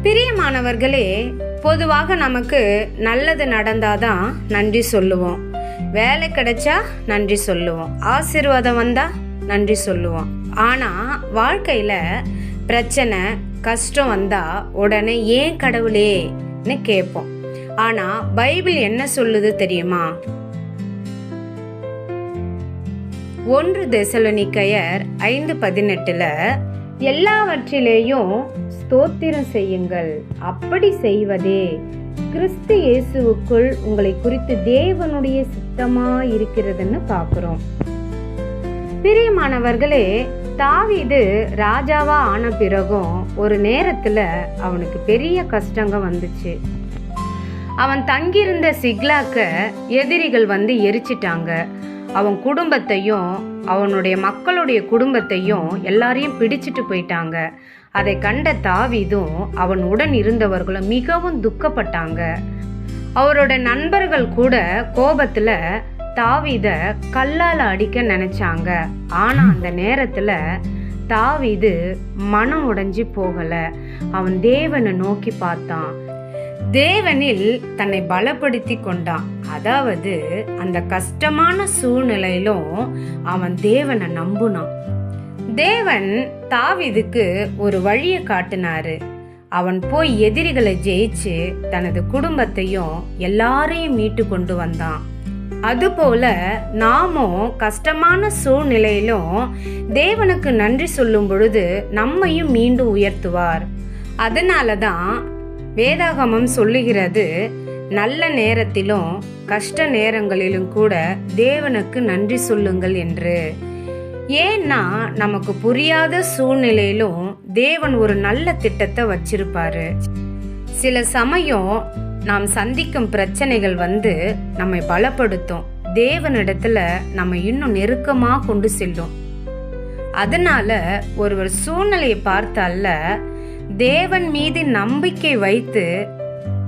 பிரியமானவர்களே, பொதுவாக நமக்கு நல்லது நடந்தாதான் நன்றி சொல்லுவோம். வேலை கிடைச்சா நன்றி சொல்லுவோம். ஆசீர்வாதம் வந்தா நன்றி சொல்லுவோம். ஆனா வாழ்க்கையில பிரச்சனை கஷ்டம் வந்தா உடனே ஏன் கடவுளேன்னு கேட்போம். ஆனா பைபிள் என்ன சொல்லுது தெரியுமா? 1 தெசலோனிக்கேயர் 5:18 எல்லாவற்றிலேயும் ஸ்தோத்திரம் செய்யுங்கள், அப்படி செய்வதே கிறிஸ்து இயேசுவுக்குள் உங்களை குறித்து தேவனுடைய சித்தமா இருக்கிறதுன்னு பார்க்கிறோம். பிரியமானவர்களே, தாவீது ராஜாவா ஆன பிறகும் ஒரு நேரத்துல அவனுக்கு பெரிய கஷ்டங்க வந்துச்சு. அவன் தங்கியிருந்த சிக்லாக்க எதிரிகள் வந்து எரிச்சிட்டாங்க. அவன் குடும்பத்தையும் அவனுடைய மக்களுடைய குடும்பத்தையும் எல்லாரையும் பிடிச்சிட்டு போயிட்டாங்க. அதை கண்ட தாவீதும் அவன் உடன் இருந்தவர்களும் மிகவும் துக்கப்பட்டாங்க. அவரோட நண்பர்கள் கூட கோபத்துல தாவீத கல்லால அடிக்க நினைச்சாங்க. ஆனா அந்த நேரத்துல தாவீது மனம் உடைஞ்சு போகல. அவன் தேவனை நோக்கி பார்த்தான். தேவனில் தன்னை பலப்படுத்தி கொண்டான். அதாவது அந்த கஷ்டமான சூழ்நிலையிலும் அவன் தேவனை நம்புனான். தேவன் தாவீதுக்கு ஒரு வழியை காட்டினாரு. அவன் போய் எதிரிகளை ஜெயிச்சு தனது குடும்பத்தையும் எல்லாரையும் மீட்டு கொண்டு வந்தான். அதுபோல நாமும் கஷ்டமான சூழ்நிலையிலும் தேவனுக்கு நன்றி சொல்லும் பொழுது நம்மையும் மீண்டும் உயர்த்துவார். அதனாலதான் வேதாகமம் சொல்லுகிறது, நல்ல நேரத்திலும் கஷ்ட நேரங்களிலும் கூட தேவனுக்கு நன்றி சொல்லுங்கள் என்று. ஏன்னா நமக்கு புரியாத சூழ்நிலையிலும் தேவன் ஒரு நல்ல திட்டத்தை வச்சிருப்பாரு. சில சமயம் நாம் சந்திக்கும் பிரச்சனைகள் வந்து நம்மை பலப்படுத்தும். தேவனிடத்துல நம்ம இன்னும் நெருக்கமா கொண்டு செல்லும். அதனால ஒருவர் சூழ்நிலையை பார்த்தால தேவன் மீது நம்பிக்கை வைத்து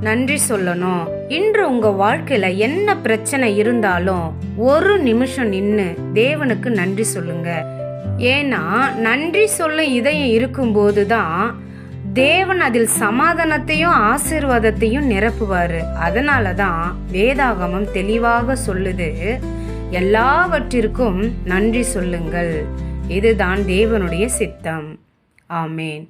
நன்றி சொல்லணும். இன்று உங்க வாழ்க்கையில என்ன பிரச்சனை இருந்தாலும் ஒரு நிமிஷம் நின்னு தேவனுக்கு நன்றி சொல்லுங்க. ஏன்னா நன்றி சொல்ல இதயம் இருக்கும்போதுதான் தேவன் அதில் சமாதானத்தையும் ஆசீர்வாதத்தையும் நிரப்புவாரு. அதனாலதான் வேதாகமம் தெளிவாக சொல்லுது, எல்லாவற்றிற்கும் நன்றி சொல்லுங்கள், இதுதான் தேவனுடைய சித்தம். ஆமேன்.